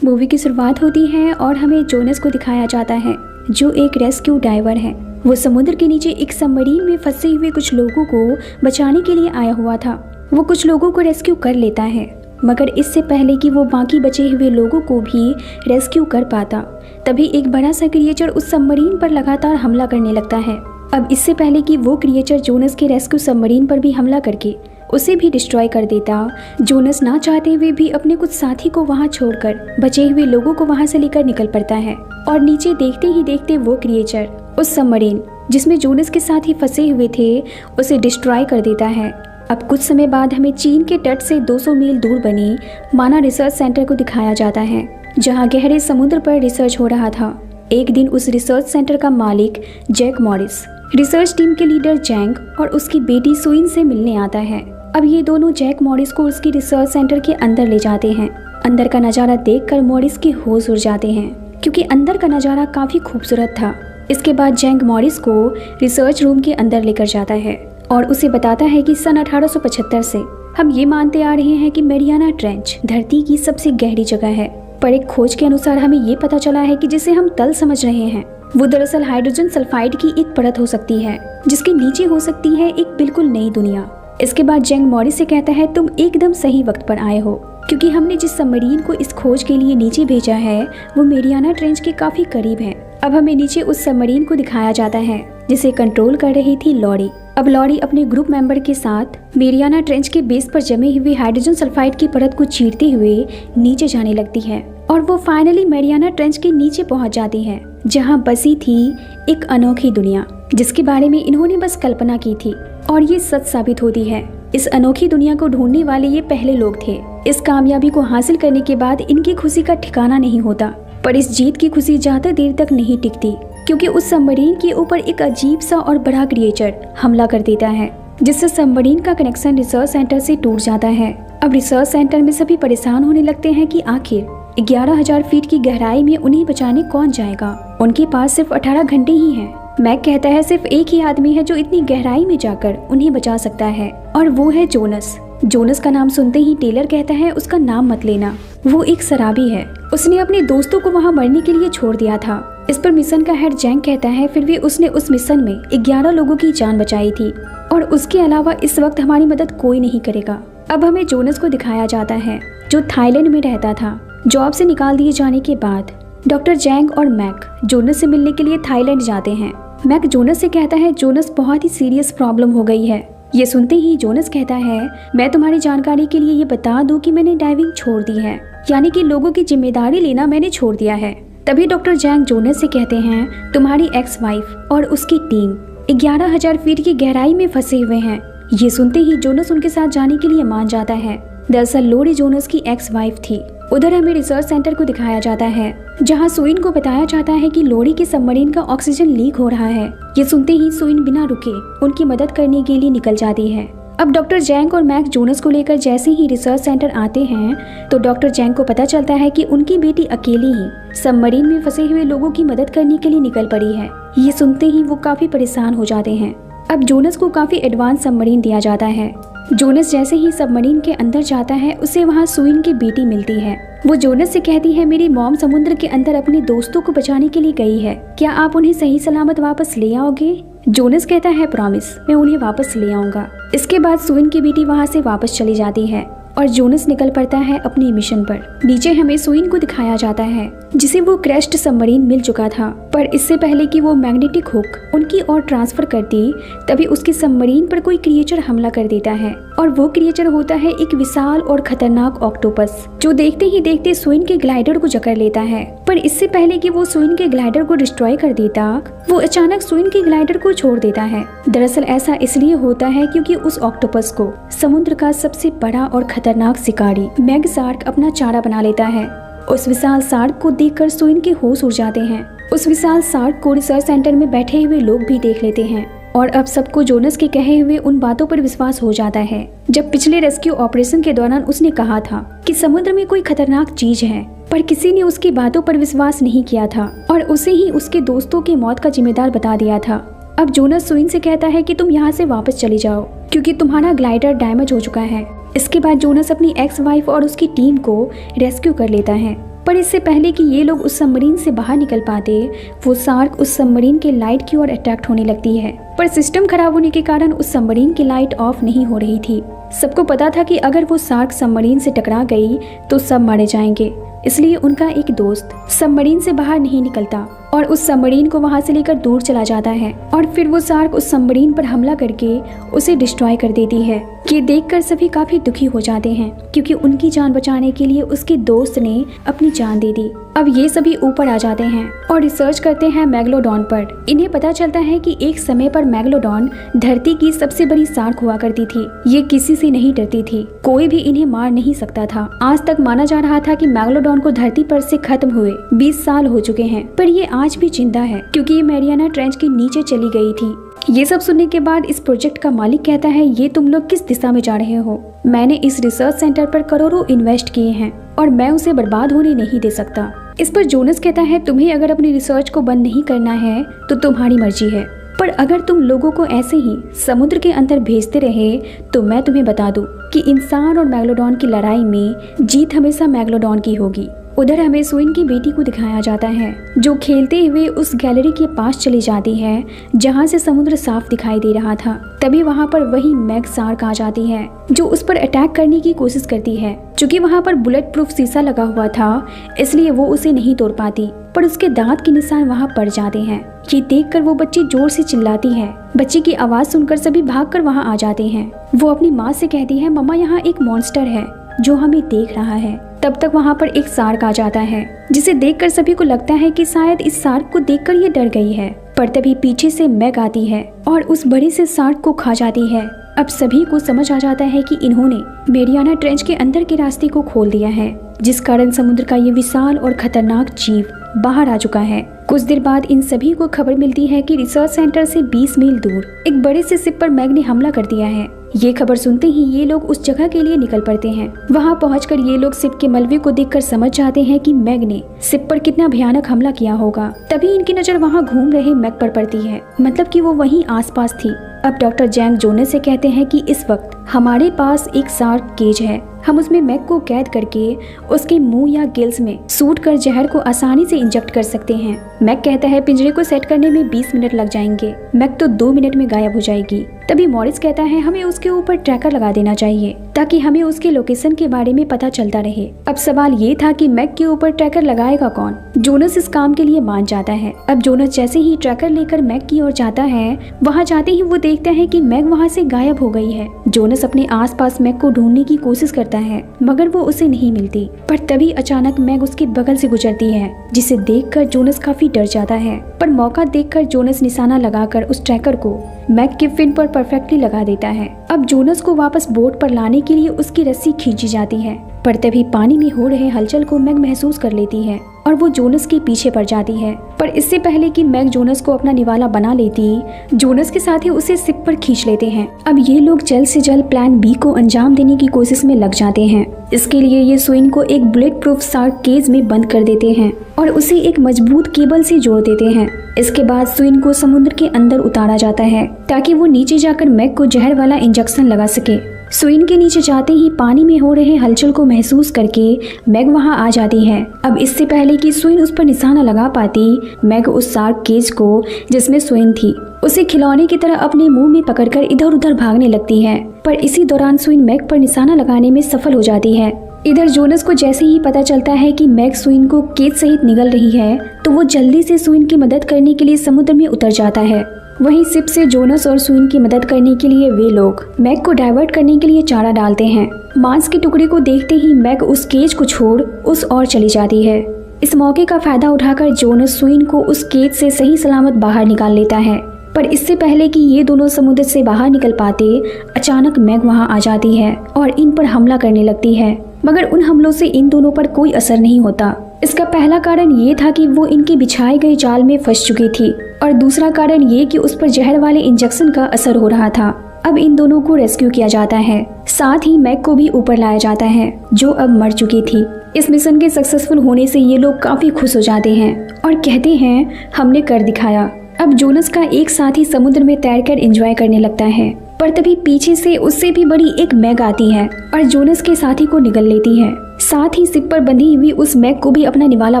Movie की शुरुआत होती है और हमें जोनस को दिखाया जाता है जो एक रेस्क्यू डाइवर है। वो समुद्र के नीचे एक सबमरीन में फंसे हुए कुछ लोगों को बचाने के लिए आया हुआ था। वो कुछ लोगों को रेस्क्यू कर लेता है, मगर इससे पहले कि वो बाकी बचे हुए लोगों को भी रेस्क्यू कर पाता, तभी एक बड़ा सा क्रिएचर उस सबमरीन पर लगातार हमला करने लगता है। अब इससे पहले कि वो क्रिएचर जोनस के रेस्क्यू सबमरीन पर भी हमला करके उसे भी डिस्ट्रॉय कर देता, जोनस ना चाहते हुए भी अपने कुछ साथी को वहां छोड़कर बचे हुए लोगों को वहां से लेकर निकल पड़ता है और नीचे देखते ही देखते वो क्रिएचर उस सबमरीन जिसमें जोनस के साथ ही फंसे हुए थे उसे डिस्ट्रॉय कर देता है। अब कुछ समय बाद हमें चीन के तट से 200 मील दूर बने माना रिसर्च सेंटर को दिखाया जाता है, जहां गहरे समुद्र पर रिसर्च हो रहा था। एक दिन उस रिसर्च सेंटर का मालिक जैक मॉरिस रिसर्च टीम के लीडर जैंग और उसकी बेटी सुइन से मिलने आता है। अब ये दोनों जैक मॉरिस को उसके रिसर्च सेंटर के अंदर ले जाते हैं। अंदर का नज़ारा देखकर मॉरिस के होश उड़ जाते हैं, क्योंकि अंदर का नज़ारा काफ़ी खूबसूरत था। इसके बाद जैंग मॉरिस को रिसर्च रूम के अंदर लेकर जाता है और उसे बताता है कि सन 1875 से हम ये मानते आ रहे हैं कि मैरियाना ट्रेंच धरती की सबसे गहरी जगह है, पर एक खोज के अनुसार हमें ये पता चला है कि जिसे हम तल समझ रहे हैं वो दरअसल हाइड्रोजन सल्फाइड की एक परत हो सकती है, जिसके नीचे हो सकती है एक बिल्कुल नई दुनिया। इसके बाद जैंग मॉरिस से कहता है, तुम एकदम सही वक्त पर आए हो, क्योंकि हमने जिस सबमरीन को इस खोज के लिए नीचे भेजा है वो मैरियाना ट्रेंच के काफी करीब है। अब हमें नीचे उस सबमरीन को दिखाया जाता है जिसे कंट्रोल कर रही थी लॉरी। अब लॉरी अपने ग्रुप मेंबर के साथ मैरियाना ट्रेंच के बेस पर जमे हुए हाइड्रोजन सल्फाइड की परत को चीरते हुए नीचे जाने लगती है और वो फाइनली मैरियाना ट्रेंच के नीचे पहुंच जाती है, जहां बसी थी एक अनोखी दुनिया जिसके बारे में इन्होंने बस कल्पना की थी और ये सच साबित होती है। इस अनोखी दुनिया को ढूंढने वाले ये पहले लोग थे। इस कामयाबी को हासिल करने के बाद इनकी खुशी का ठिकाना नहीं होता, पर इस जीत की खुशी ज्यादा देर तक नहीं टिकती, क्योंकि उस सबमरीन के ऊपर एक अजीब सा और बड़ा क्रिएचर हमला कर देता है, जिससे सबमरीन का कनेक्शन रिसर्च सेंटर से टूट जाता है। अब रिसर्च सेंटर में सभी परेशान होने लगते हैं कि आखिर 11,000 फीट की गहराई में उन्हें बचाने कौन जाएगा। उनके पास सिर्फ 18 घंटे ही हैं। मैक कहता है सिर्फ एक ही आदमी है जो इतनी गहराई में जाकर उन्हें बचा सकता है, और वो है जोनस। जोनस का नाम सुनते ही टेलर कहता है उसका नाम मत लेना, वो एक शराबी है, उसने अपने दोस्तों को वहाँ मरने के लिए छोड़ दिया था। इस पर मिशन का हेड जैंग कहता है फिर भी उसने उस मिशन में 11 लोगों की जान बचाई थी और उसके अलावा इस वक्त हमारी मदद कोई नहीं करेगा। अब हमें जोनस को दिखाया जाता है जो थाईलैंड में रहता था। जॉब से निकाल दिए जाने के बाद डॉक्टर जैंग और मैक जोनस से मिलने के लिए थाईलैंड जाते हैं। मैक जोनस से कहता है जोनस बहुत ही सीरियस प्रॉब्लम हो गई है। ये सुनते ही जोनस कहता है मैं तुम्हारी जानकारी के लिए ये बता दूं कि मैंने डाइविंग छोड़ दी है, यानी कि लोगों की जिम्मेदारी लेना मैंने छोड़ दिया है। तभी डॉक्टर जैंग जोनस से कहते हैं तुम्हारी एक्स वाइफ और उसकी टीम 11,000 फीट की गहराई में फंसे हुए हैं। ये सुनते ही जोनस उनके साथ जाने के लिए मान जाता है। दरअसल लोरी जोनस की एक्स वाइफ थी। उधर हमें रिसर्च सेंटर को दिखाया जाता है, जहां सुइन को बताया जाता है कि लोरी के सबमरीन का ऑक्सीजन लीक हो रहा है। ये सुनते ही सुइन बिना रुके उनकी मदद करने के लिए निकल जाती है। अब डॉक्टर जैंग और मैक जोनस को लेकर जैसे ही रिसर्च सेंटर आते हैं तो डॉक्टर जैंग को पता चलता है कि उनकी बेटी अकेली ही सबमरीन में फंसे हुए लोगों की मदद करने के लिए निकल पड़ी है। ये सुनते ही वो काफी परेशान हो जाते हैं। अब जोनस को काफी एडवांस सबमरीन दिया जाता है। जोनस जैसे ही सबमरीन के अंदर जाता है उसे वहाँ सुइन की बेटी मिलती है। वो जोनस से कहती है मेरी मॉम समुद्र के अंदर अपने दोस्तों को बचाने के लिए गई है, क्या आप उन्हें सही सलामत वापस ले आओगे। जोनस कहता है प्रॉमिस, मैं उन्हें वापस ले आऊंगा। इसके बाद सुइन की बेटी वहाँ से वापस चली जाती है और जोनस निकल पड़ता है अपने मिशन पर। नीचे हमें सुइन को दिखाया जाता है जिसे वो क्रैश्ड सबमरीन मिल चुका था, पर इससे पहले कि वो मैग्नेटिक हुक उनकी ओर ट्रांसफर करती तभी उसके सबमरीन पर कोई क्रिएचर हमला कर देता है, और वो क्रिएचर होता है एक विशाल और खतरनाक ऑक्टोपस जो देखते ही देखते सुइन के ग्लाइडर को जकड़ लेता है। पर इससे पहले कि वो सुइन के ग्लाइडर को डिस्ट्रॉय कर देता, वो अचानक सुइन के ग्लाइडर को छोड़ देता है। दरअसल ऐसा इसलिए होता है क्योंकि उस ऑक्टोपस को समुद्र का सबसे बड़ा और खतरनाक शिकारी मैग शार्क अपना चारा बना लेता है। उस विशाल शार्क को देखकर सुइन के होश उड़ जाते हैं। उस विशाल शार्क को रिसर्च सेंटर में बैठे हुए लोग भी देख लेते हैं और अब सबको जोनस के कहे हुए उन बातों पर विश्वास हो जाता है जब पिछले रेस्क्यू ऑपरेशन के दौरान उसने कहा था कि समुद्र में कोई खतरनाक चीज है, पर किसी ने उसकी बातों पर विश्वास नहीं किया था और उसे ही उसके दोस्तों की मौत का जिम्मेदार बता दिया था। अब जोनस सुइन से कहता है कि तुम यहाँ से वापस चली जाओ क्योंकि तुम्हारा ग्लाइडर डैमेज हो चुका है। इसके बाद जोनस अपनी एक्स वाइफ और उसकी टीम को रेस्क्यू कर लेता है, पर इससे पहले कि ये लोग उस सबमरीन से बाहर निकल पाते, वो शार्क उस सबमरीन के लाइट की ओर अट्रैक्ट होने लगती है। पर सिस्टम खराब होने के कारण उस सबमरीन की लाइट ऑफ नहीं हो रही थी। सबको पता था कि अगर वो शार्क सबमरीन से टकरा गई तो सब मारे जाएंगे, इसलिए उनका एक दोस्त सबमरीन से बाहर नहीं निकलता और उस सबमरीन को वहां से लेकर दूर चला जाता है और फिर वो शार्क उस सबमरीन पर हमला करके उसे डिस्ट्रॉय कर देती है। ये देखकर सभी काफी दुखी हो जाते हैं क्योंकि उनकी जान बचाने के लिए उसके दोस्त ने अपनी जान दे दी। अब ये सभी ऊपर आ जाते हैं और रिसर्च करते हैं मेगलोडॉन पर। इन्हें पता चलता है कि एक समय पर मेगलोडॉन धरती की सबसे बड़ी शार्क हुआ करती थी। ये किसी से नहीं डरती थी, कोई भी इन्हें मार नहीं सकता था। आज तक माना जा रहा था कि मेगलोडॉन को धरती पर से खत्म हुए 20 साल हो चुके हैं, पर ये आज भी जिंदा है क्योंकि ये मैरियाना ट्रेंच के नीचे चली गई थी। ये सब सुनने के बाद इस प्रोजेक्ट का मालिक कहता है, ये तुम लोग किस दिशा में जा रहे हो? मैंने इस रिसर्च सेंटर पर करोड़ों इन्वेस्ट किए हैं और मैं उसे बर्बाद होने नहीं दे सकता। इस पर जोनस कहता है, तुम्हें अगर अपनी रिसर्च को बंद नहीं करना है तो तुम्हारी मर्जी है, पर अगर तुम लोगों को ऐसे ही समुद्र के अंदर भेजते रहे तो मैं तुम्हें बता दूं कि इंसान और मेगलोडॉन की लड़ाई में जीत हमेशा मेगलोडॉन की होगी। उधर हमें सुइन की बेटी को दिखाया जाता है जो खेलते हुए उस गैलरी के पास चली जाती है जहां से समुद्र साफ दिखाई दे रहा था। तभी वहां पर वही मैग शार्क आ जाती है जो उस पर अटैक करने की कोशिश करती है। चूंकि वहां पर बुलेट प्रूफ शीशा लगा हुआ था इसलिए वो उसे नहीं तोड़ पाती, पर उसके दांत के निशान वहां पड़ जाते हैं। ये देखकर वो बच्ची जोर से चिल्लाती है। बच्ची की आवाज सुनकर सभी भागकर वहां आ जाते हैं। वो अपनी माँ से कहती है, मम्मा यहाँ एक मॉन्स्टर है जो हमें देख रहा है। तब तक वहाँ पर एक शार्क आ जाता है जिसे देखकर सभी को लगता है कि शायद इस शार्क को देखकर ये डर गई है, पर तभी पीछे से मैग आती है और उस बड़े से शार्क को खा जाती है। अब सभी को समझ आ जाता है कि इन्होंने मैरियाना ट्रेंच के अंदर के रास्ते को खोल दिया है, जिस कारण समुद्र का ये विशाल और खतरनाक जीव बाहर आ चुका है। कुछ देर बाद इन सभी को खबर मिलती है कि रिसर्च सेंटर से 20 मील दूर एक बड़े से शिप पर मैग ने हमला कर दिया है। ये खबर सुनते ही ये लोग उस जगह के लिए निकल पड़ते हैं। वहाँ पहुंचकर ये लोग शिप के मलबे को देखकर समझ जाते हैं कि मैग ने शिप पर कितना भयानक हमला किया होगा। तभी इनकी नजर वहाँ घूम रहे मैग पर पड़ती है, मतलब कि वो वहीं आसपास थी। अब डॉक्टर जैंग जोनस से कहते हैं कि इस वक्त हमारे पास एक शार्क केज है, हम उसमें मैग को कैद करके उसके मुंह या गिल्स में सूट कर जहर को आसानी से इंजेक्ट कर सकते हैं। मैग कहता है पिंजरे को सेट करने में 20 मिनट लग जाएंगे, मैग तो 2 मिनट में गायब हो जाएगी। तभी मॉरिस कहता है हमें उसके ऊपर ट्रैकर लगा देना चाहिए ताकि हमें उसके लोकेशन के बारे में पता चलता रहे। अब सवाल ये था कि मैग के ऊपर ट्रैकर लगाएगा कौन? जोनस इस काम के लिए मान जाता है। अब जोनस जैसे ही ट्रैकर लेकर मैग की ओर जाता है, वहाँ जाते ही वो देखता है कि मैग वहाँ से गायब हो गई है। जोनस अपने आसपास मैग को ढूंढने की कोशिश करता है मगर वो उसे नहीं मिलती, पर तभी अचानक मैग उसके बगल से गुजरती है जिसे देखकर जोनस काफी डर जाता है। पर मौका देखकर जोनस निशाना लगाकर उस ट्रैकर को मैग के फिन पर परफेक्टली लगा देता है। अब जोनस को वापस बोट पर लाने के लिए उसकी रस्सी खींची जाती है, पर तभी पानी में हो रहे हलचल को मैग महसूस कर लेती है और वो जोनस के पीछे पड़ जाती है। पर इससे पहले कि मैग जोनस को अपना निवाला बना लेती, जोनस के साथ ही उसे शिप पर खींच लेते हैं। अब ये लोग जल्द से जल्द प्लान बी को अंजाम देने की कोशिश में लग जाते हैं। इसके लिए ये सुइन को एक बुलेट प्रूफ शार्क केज में बंद कर देते हैं और उसे एक मजबूत केबल से जोड़ देते हैं। इसके बाद सुइन को समुद्र के अंदर उतारा जाता है ताकि वो नीचे जाकर मैग को जहर वाला इंजेक्शन लगा सके। सुइन के नीचे जाते ही पानी में हो रहे हलचल को महसूस करके मैग वहां आ जाती है। अब इससे पहले कि सुइन उस पर निशाना लगा पाती, मैग उस शार्क केज को जिसमें सुइन थी उसे खिलौने की तरह अपने मुंह में पकड़कर इधर उधर भागने लगती है। पर इसी दौरान सुइन मैग पर निशाना लगाने में सफल हो जाती है। इधर जोनस को जैसे ही पता चलता है कि मैग सुइन को केज सहित निगल रही है तो वो जल्दी से सुइन की मदद करने के लिए समुद्र में उतर जाता है। वहीं शिप से जोनस और सुइन की मदद करने के लिए वे लोग मैग को डाइवर्ट करने के लिए चारा डालते हैं। मांस के टुकड़े को देखते ही मैग उस केज को छोड़ उस ओर चली जाती है। इस मौके का फायदा उठाकर जोनस सुइन को उस केज से सही सलामत बाहर निकाल लेता है। पर इससे पहले कि ये दोनों समुद्र से बाहर निकल पाते, अचानक मैग वहां आ जाती है और इन पर हमला करने लगती है, मगर उन हमलों से इन दोनों पर कोई असर नहीं होता। इसका पहला कारण ये था कि वो इनके बिछाए गए जाल में फंस चुकी थी और दूसरा कारण ये कि उस पर जहर वाले इंजेक्शन का असर हो रहा था। अब इन दोनों को रेस्क्यू किया जाता है, साथ ही मैग को भी ऊपर लाया जाता है जो अब मर चुकी थी। इस मिशन के सक्सेसफुल होने से ये लोग काफी खुश हो जाते हैं और कहते हैं हमने कर दिखाया। अब जोनस का एक साथी समुद्र में तैरकर एंजॉय करने लगता है, पर तभी पीछे से उससे भी बड़ी एक मैग आती है और जोनस के साथी को निगल लेती है। साथ ही सिप पर बंधी हुई उस मैग को भी अपना निवाला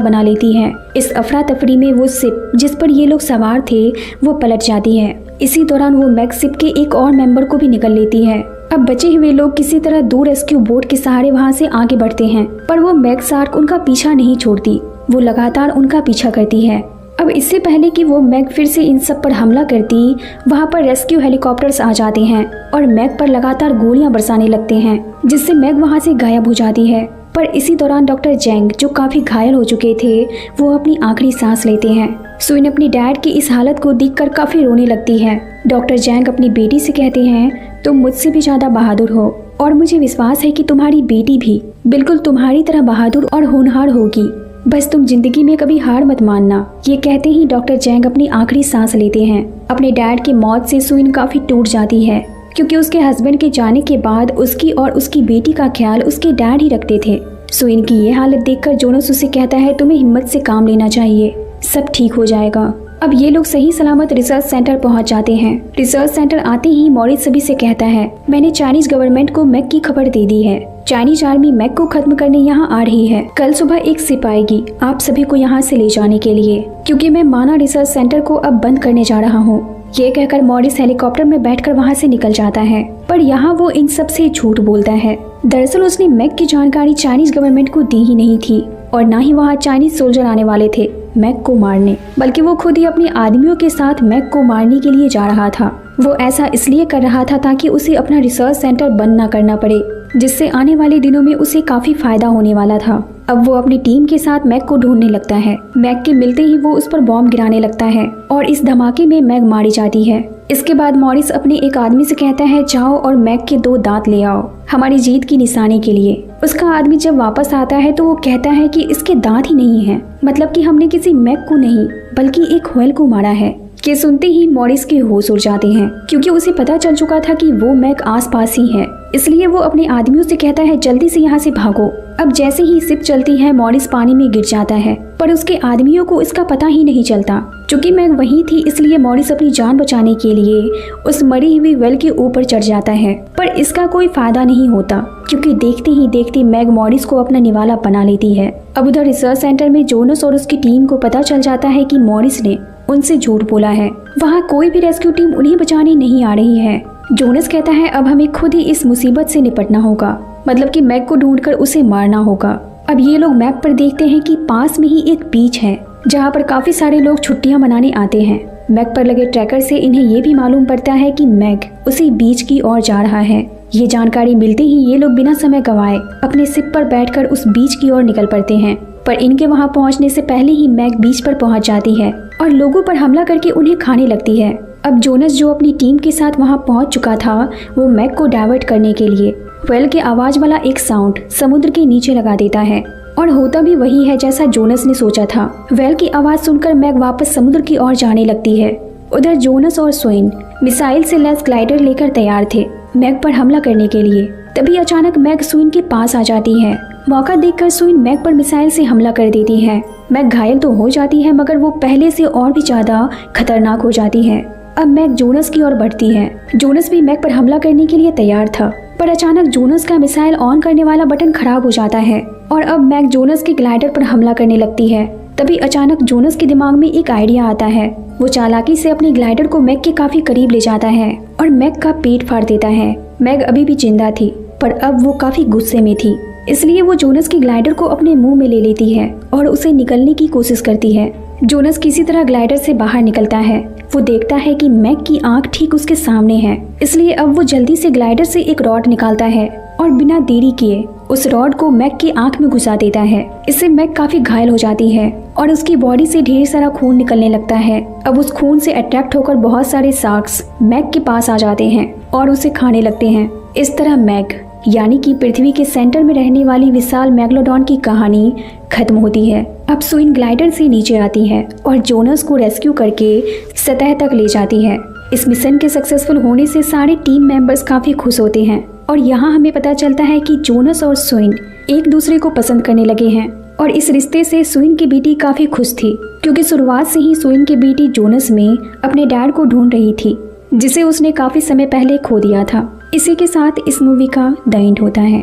बना लेती है। इस अफरा तफरी में वो सिप जिस पर ये लोग सवार थे वो पलट जाती है। इसी दौरान वो मैग सिप के एक और मेंबर को भी निकल लेती है। अब बचे हुए लोग किसी तरह दूर रेस्क्यू बोट के सहारे वहाँ से आगे बढ़ते हैं, पर वो मैग शार्क उनका पीछा नहीं छोड़ती। वो लगातार उनका पीछा करती है। अब इससे पहले कि वो मैग फिर से इन सब पर हमला करती, वहाँ पर रेस्क्यू हेलीकॉप्टर्स आ जाते हैं और मैग पर लगातार गोलियां बरसाने लगते हैं, जिससे मैग वहाँ से गायब हो जाती है। पर इसी दौरान डॉक्टर जैंग, जो काफी घायल हो चुके थे, वो अपनी आखिरी सांस लेते हैं। सुइन अपनी डैड की इस हालत को देखकर काफी रोने लगती है। डॉक्टर जैंग अपनी बेटी से कहते हैं, तुम मुझसे भी ज्यादा बहादुर हो और मुझे विश्वास है कि तुम्हारी बेटी भी बिल्कुल तुम्हारी तरह बहादुर और होनहार होगी। बस तुम जिंदगी में कभी हार मत मानना। ये कहते ही डॉक्टर जैंग अपनी आखिरी सांस लेते हैं। अपने डैड की मौत से सुइन काफी टूट जाती है, क्योंकि उसके हस्बैंड के जाने के बाद उसकी और उसकी बेटी का ख्याल उसके डैड ही रखते थे। सुइन की ये हालत देखकर जोनस उसे कहता है, तुम्हें हिम्मत से काम लेना चाहिए, सब ठीक हो जाएगा। अब ये लोग सही सलामत रिसर्च सेंटर पहुंच जाते हैं। रिसर्च सेंटर आते ही मॉरिस सभी से कहता है, मैंने चाइनीज गवर्नमेंट को मैग की खबर दे दी है। चाइनीज आर्मी मैग को खत्म करने यहाँ आ रही है। कल सुबह एक शिप आएगी आप सभी को यहाँ से ले जाने के लिए, क्योंकि मैं माना रिसर्च सेंटर को अब बंद करने जा रहा हूँ। ये कहकर मॉरिस हेलीकॉप्टर में बैठकर वहाँ से निकल जाता है, पर यहाँ वो इन सब से झूठ बोलता है। दरअसल उसने मैग की जानकारी चाइनीज गवर्नमेंट को दी ही नहीं थी और न ही वहाँ चाइनीज सोल्जर आने वाले थे मैग को मारने, बल्कि वो खुद ही अपने आदमियों के साथ मैग को मारने के लिए जा रहा था। वो ऐसा इसलिए कर रहा था ताकि उसे अपना रिसर्च सेंटर बंद न करना पड़े, जिससे आने वाले दिनों में उसे काफी फायदा होने वाला था। अब वो अपनी टीम के साथ मैग को ढूंढने लगता है। मैग के मिलते ही वो उस पर बॉम्ब गिराने लगता है और इस धमाके में मैग मारी जाती है। इसके बाद मॉरिस अपने एक आदमी से कहता है, जाओ और मैग के 2 दांत ले आओ हमारी जीत की निशानी के लिए। उसका आदमी जब वापस आता है तो वो कहता है कि इसके दांत ही नहीं है, मतलब कि हमने किसी मैग को नहीं बल्कि एक व्हेल को मारा है। ये सुनते ही मॉरिस के होश उड़ जाते हैं, क्योंकि उसे पता चल चुका था कि वो मैग आसपास ही है। इसलिए वो अपने आदमियों से कहता है, जल्दी से यहाँ से भागो। अब जैसे ही शिप चलती है मॉरिस पानी में गिर जाता है, पर उसके आदमियों को इसका पता ही नहीं चलता। चूंकि मैग वहीं थी इसलिए मॉरिस अपनी जान बचाने के लिए उस मरी हुई व्हेल के ऊपर चढ़ जाता है, पर इसका कोई फायदा नहीं होता, क्योंकि देखते ही देखते मैग मॉरिस को अपना निवाला बना लेती है। अब उधर रिसर्च सेंटर में जोनस और उसकी टीम को पता चल जाता है कि मॉरिस ने उनसे झूठ बोला है। वहाँ कोई भी रेस्क्यू टीम उन्हें बचाने नहीं आ रही है। जोनस कहता है, अब हमें खुद ही इस मुसीबत से निपटना होगा, मतलब कि मैग को ढूंढकर उसे मारना होगा। अब ये लोग मैप पर देखते हैं कि पास में ही एक बीच है जहाँ पर काफी सारे लोग छुट्टियां मनाने आते हैं। मैग पर लगे ट्रैकर से इन्हें ये भी मालूम पड़ता है कि मैग उसी बीच की ओर जा रहा है। ये जानकारी मिलते ही ये लोग बिना समय गवाए अपने शिप पर बैठकर उस बीच की ओर निकल पड़ते हैं, पर इनके वहाँ पहुँचने से पहले ही मैग बीच पर पहुँच जाती है और लोगों पर हमला करके उन्हें खाने लगती है। अब जोनस, जो अपनी टीम के साथ वहाँ पहुँच चुका था, वो मैग को डाइवर्ट करने के लिए व्हेल के आवाज वाला एक साउंड समुद्र के नीचे लगा देता है, और होता भी वही है जैसा जोनस ने सोचा था। व्हेल की आवाज सुनकर मैग वापस समुद्र की ओर जाने लगती है। उधर जोनस और सोइन मिसाइल से लैस ग्लाइडर लेकर तैयार थे मैग पर हमला करने के लिए। तभी अचानक मैग सुइन के पास आ जाती है। मौका देखकर सुइन मैग पर मिसाइल से हमला कर देती है। मैग घायल तो हो जाती है, मगर वो पहले से और भी ज्यादा खतरनाक हो जाती है। अब मैग जोनस की ओर बढ़ती है। जोनस भी मैग पर हमला करने के लिए तैयार था, पर अचानक जोनस का मिसाइल ऑन करने वाला बटन खराब हो जाता है और अब मैग जोनस के ग्लाइडर पर हमला करने लगती है। तभी अचानक जोनस के दिमाग में एक आइडिया आता है। वो चालाकी से अपने ग्लाइडर को मैग के काफी करीब ले जाता है और मैग का पेट फाड़ देता है। मैग अभी भी जिंदा थी, पर अब वो काफी गुस्से में थी, इसलिए वो जोनस के ग्लाइडर को अपने मुंह में ले लेती है और उसे निकलने की कोशिश करती है। जोनस किसी तरह ग्लाइडर से बाहर निकलता है। वो देखता है कि मैग की आंख ठीक उसके सामने है, इसलिए अब वो जल्दी से ग्लाइडर से एक रॉड निकालता है और बिना देरी किए उस रॉड को मैग की आंख में घुसा देता है। इससे मैग काफी घायल हो जाती है और उसकी बॉडी से ढेर सारा खून निकलने लगता है। अब उस खून से अट्रैक्ट होकर बहुत सारे शार्क्स मैग के पास आ जाते हैं और उसे खाने लगते हैं। इस तरह मैग, यानी कि पृथ्वी के सेंटर में रहने वाली विशाल मैग्लोडॉन की कहानी खत्म होती है। अब सुइन ग्लाइडर से नीचे आती है और जोनस को रेस्क्यू करके सतह तक ले जाती है। इस मिशन के सक्सेसफुल होने से सारे टीम मेंबर्स काफी खुश होते हैं और यहाँ हमें पता चलता है कि जोनस और सुइन एक दूसरे को पसंद करने लगे हैं और इस रिश्ते से सुइन की बेटी काफी खुश थी, क्योंकि शुरुआत से ही सुइन की बेटी जोनस में अपने डैड को ढूंढ रही थी, जिसे उसने काफी समय पहले खो दिया था। इसी के साथ इस मूवी का द एंड होता है।